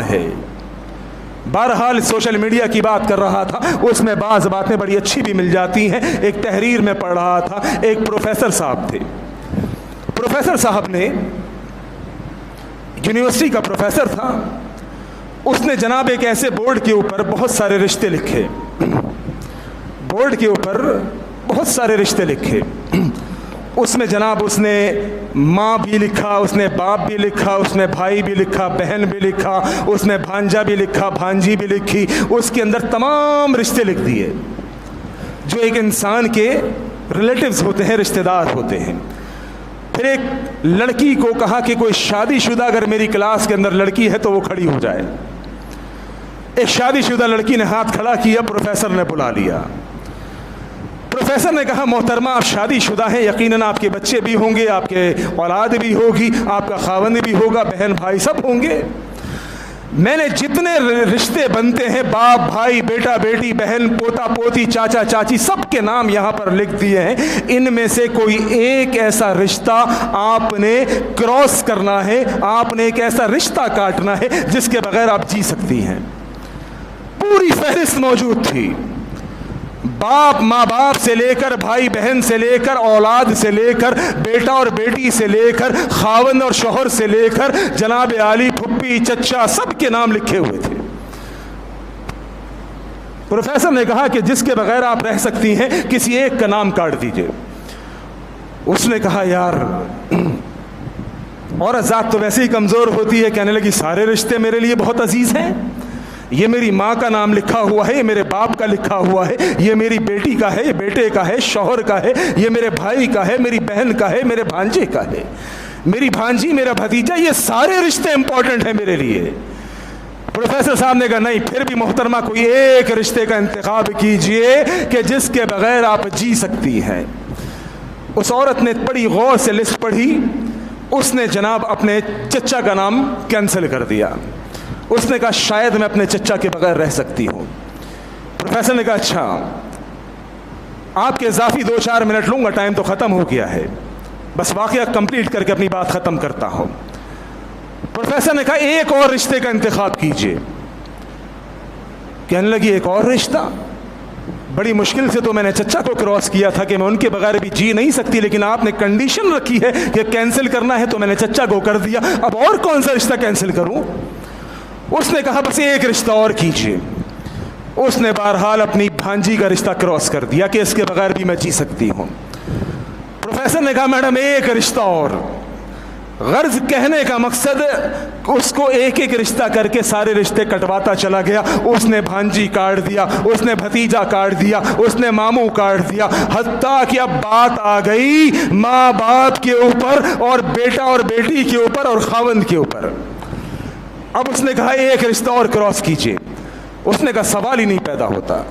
है। बहरहाल social media की बात कर रहा था, उसमें बाज़ बातें बड़ी अच्छी भी मिल जाती हैं। एक तहरीर में पढ़ रहा था, एक प्रोफेसर साहब थे। प्रोफेसर साहब ने, यूनिवर्सिटी का प्रोफेसर था, उसने जनाब एक ऐसे बोर्ड के ऊपर बहुत सारे रिश्ते लिखे, बोर्ड के ऊपर बहुत सारे रिश्ते लिखे। उसमें जनाब उसने माँ भी लिखा, उसने बाप भी लिखा, उसने भाई भी लिखा, बहन भी लिखा, उसने भांजा भी लिखा, भांजी भी लिखी। उसके अंदर तमाम रिश्ते लिख दिए जो एक इंसान के रिलेटिव्स होते हैं, रिश्तेदार होते हैं। फिर एक लड़की को कहा कि कोई शादीशुदा अगर मेरी क्लास के अंदर लड़की है तो वो खड़ी हो जाए। एक शादीशुदा लड़की ने हाथ खड़ा किया, प्रोफेसर ने बुला लिया। प्रोफेसर ने कहा, मोहतरमा आप शादीशुदा हैं, यकीनन आपके बच्चे भी होंगे, आपके औलाद भी होगी, आपका खावंद भी होगा, बहन भाई सब होंगे। मैंने जितने रिश्ते बनते हैं, बाप भाई, बेटा बेटी, बहन पोता पोती, चाचा चाची, सबके नाम यहाँ पर लिख दिए हैं। इनमें से कोई एक ऐसा रिश्ता आपने क्रॉस करना है, आपने एक ऐसा रिश्ता काटना है जिसके बगैर आप जी सकती हैं। पूरी फहरिस्त मौजूद थी, बाप माँ बाप से लेकर, भाई बहन से लेकर, औलाद से लेकर, बेटा और बेटी से लेकर, खावंद और शौहर से लेकर, जनाब आली, फुप्पी, चच्चा, सबके नाम लिखे हुए थे। प्रोफेसर ने कहा कि जिसके बगैर आप रह सकती हैं, किसी एक का नाम काट दीजिए। उसने कहा, यार औरत जात तो वैसे ही कमज़ोर होती है। कहने लगी, सारे रिश्ते मेरे लिए बहुत अजीज़ हैं। ये मेरी माँ का नाम लिखा हुआ है, ये मेरे बाप का लिखा हुआ है, ये मेरी बेटी का है, ये बेटे का है, शौहर का है, ये मेरे भाई का है, मेरी बहन का है, मेरे भांजे का है, मेरी भांजी, मेरा भतीजा, ये सारे रिश्ते इंपॉर्टेंट हैं मेरे लिए। प्रोफेसर साहब ने कहा, नहीं, फिर भी मोहतरमा कोई एक रिश्ते का इंतखाब कीजिए कि जिसके बगैर आप जी सकती हैं। उस औरत ने बड़ी गौर से लिस्ट पढ़ी। उसने जनाब अपने चचा का नाम कैंसिल कर दिया। उसने कहा, शायद मैं अपने चचा के बगैर रह सकती हूँ। प्रोफेसर ने कहा, अच्छा आपके इजाफी 2-4 मिनट लूँगा, टाइम तो ख़त्म हो गया है, बस वाक़या कंप्लीट करके अपनी बात ख़त्म करता हूँ। प्रोफेसर ने कहा, एक और रिश्ते का इंतखाब कीजिए। कहने लगी, एक और रिश्ता? बड़ी मुश्किल से तो मैंने चचा को क्रॉस किया था कि मैं उनके बगैर भी जी नहीं सकती, लेकिन आपने कंडीशन रखी है कि कैंसिल करना है, तो मैंने चचा को कर दिया। अब और कौन सा रिश्ता कैंसिल करूँ? उसने कहा, बस एक रिश्ता और कीजिए। उसने बहरहाल अपनी भांजी का रिश्ता क्रॉस कर दिया कि इसके बगैर भी मैं जी सकती हूँ। प्रोफेसर ने कहा, मैडम एक रिश्ता और। गर्ज कहने का मकसद, उसको एक एक रिश्ता करके सारे रिश्ते कटवाता चला गया। उसने भांजी काट दिया, उसने भतीजा काट दिया, उसने मामू काट दिया, हत्ता कि अब बात आ गई माँ बाप के ऊपर और बेटा और बेटी के ऊपर और खावंद के ऊपर। अब उसने कहा, एक रिश्ता और क्रॉस कीजिए। उसने कहा, सवाल ही नहीं पैदा होता,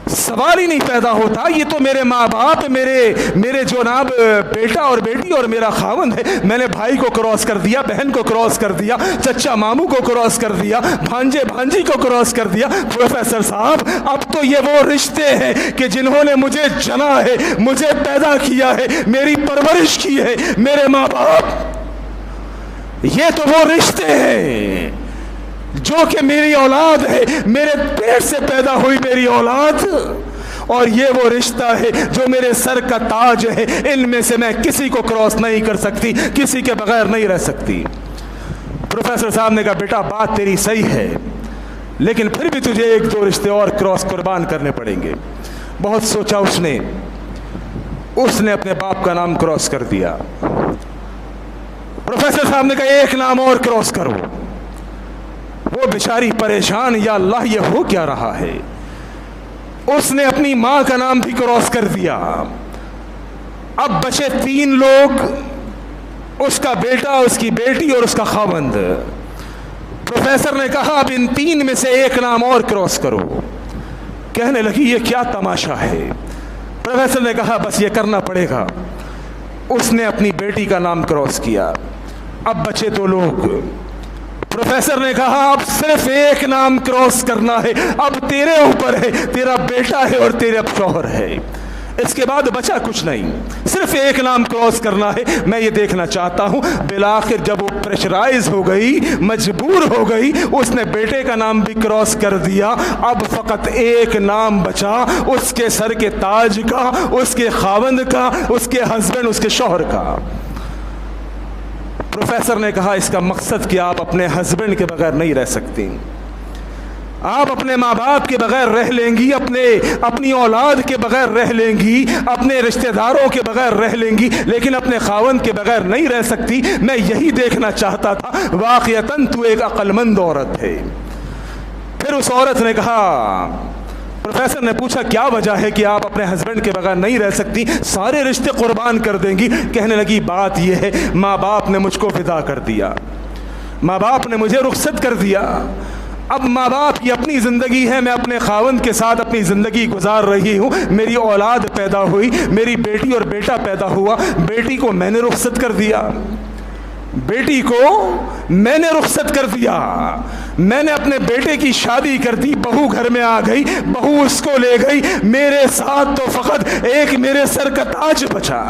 सवाल ही नहीं पैदा होता। ये तो मेरे माँ बाप, मेरे जो नाम बेटा और बेटी और मेरा खावंद है। मैंने भाई को क्रॉस कर दिया, बहन को क्रॉस कर दिया, चचा मामू को क्रॉस कर दिया, भांजे भांजी को क्रॉस कर दिया। प्रोफेसर साहब, अब तो ये वो रिश्ते हैं कि जिन्होंने मुझे जना है, मुझे पैदा किया है, मेरी परवरिश की है, मेरे माँ बाप, ये तो वो रिश्ते हैं जो कि मेरी औलाद है, मेरे पेट से पैदा हुई मेरी औलाद, और ये वो रिश्ता है जो मेरे सर का ताज है। इनमें से मैं किसी को क्रॉस नहीं कर सकती, किसी के बगैर नहीं रह सकती। प्रोफेसर साहब ने कहा, बेटा बात तेरी सही है, लेकिन फिर भी तुझे 1-2 रिश्ते और क्रॉस कुर्बान करने पड़ेंगे। बहुत सोचा उसने अपने बाप का नाम क्रॉस कर दिया। प्रोफेसर साहब ने कहा, एक नाम और क्रॉस करो। वो बेचारी परेशान, या अल्लाह ये हो क्या रहा है। उसने अपनी माँ का नाम भी क्रॉस कर दिया। अब बचे 3 लोग, उसका बेटा, उसकी बेटी और उसका खावंद। प्रोफेसर ने कहा, अब इन 3 में से एक नाम और क्रॉस करो। कहने लगी, ये क्या तमाशा है। प्रोफेसर ने कहा, बस ये करना पड़ेगा। उसने अपनी बेटी का नाम क्रॉस किया। अब बचे 2 लोग। प्रोफेसर ने कहा, अब सिर्फ एक नाम क्रॉस करना है, अब तेरे ऊपर है, तेरा बेटा है और तेरा शौहर है। इसके बाद बचा कुछ नहीं, सिर्फ एक नाम क्रॉस करना है। मैं ये देखना चाहता हूं बिलाखिर जब वो प्रेशराइज हो गई, मजबूर हो गई, उसने बेटे का नाम भी क्रॉस कर दिया। अब फकत एक नाम बचा, उसके सर के ताज का, उसके खावंद का, उसके हस्बैंड, उसके शौहर का। प्रोफेसर ने कहा इसका मकसद कि आप अपने हस्बैंड के बगैर नहीं रह सकती, आप अपने माँ बाप के बगैर रह लेंगी, अपनी औलाद के बगैर रह लेंगी, अपने रिश्तेदारों के बगैर रह लेंगी, लेकिन अपने खावंद के बगैर नहीं रह सकती। मैं यही देखना चाहता था। वाक़ियतन तू एक अक्लमंद औरत है। फिर उस औरत ने कहा, प्रोफेसर ने पूछा क्या वजह है कि आप अपने हस्बैंड के बगैर नहीं रह सकती, सारे रिश्ते कुर्बान कर देंगी? कहने लगी बात यह है, माँ बाप ने मुझको विदा कर दिया, माँ बाप ने मुझे रुखसत कर दिया। अब माँ बाप की अपनी ज़िंदगी है, मैं अपने खावंद के साथ अपनी ज़िंदगी गुजार रही हूँ। मेरी औलाद पैदा हुई, मेरी बेटी और बेटा पैदा हुआ। बेटी को मैंने रुखसत कर दिया, बेटी को मैंने रुखसत कर दिया। मैंने अपने बेटे की शादी कर दी, बहू घर में आ गई, बहू उसको ले गई। मेरे साथ तो फकत एक मेरे सर का ताज बचा,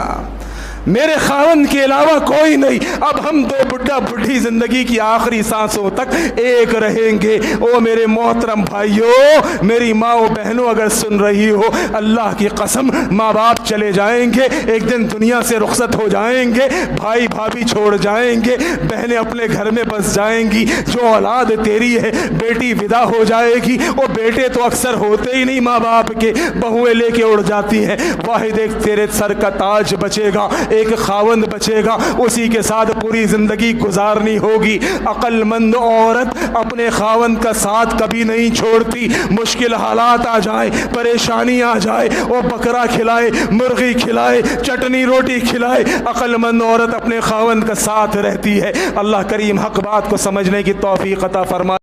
मेरे खावंद के अलावा कोई नहीं। अब हम दो बुढ़ा बुढ़ी जिंदगी की आखिरी सांसों तक एक रहेंगे। ओ मेरे मोहतरम भाइयों, मेरी माँ और बहनों, अगर सुन रही हो, अल्लाह की कसम, माँ बाप चले जाएंगे, एक दिन दुनिया से रुखसत हो जाएंगे, भाई भाभी छोड़ जाएंगे, बहनें अपने घर में बस जाएंगी, जो औलाद तेरी है बेटी विदा हो जाएगी। वो बेटे तो अक्सर होते ही नहीं माँ बाप के, बहुएं लेके उड़ जाती हैं। वाहिद एक तेरे सर का ताज बचेगा, एक खावंद बचेगा, उसी के साथ पूरी जिंदगी गुजारनी होगी। अक्लमंद औरत अपने खावंद का साथ कभी नहीं छोड़ती। मुश्किल हालात आ जाए, परेशानी आ जाए, वो बकरा खिलाए, मुर्गी खिलाए, चटनी रोटी खिलाए, अक्लमंद औरत अपने खावंद का साथ रहती है। अल्लाह करीम हक बात को समझने की तौफीक अता फरमाए।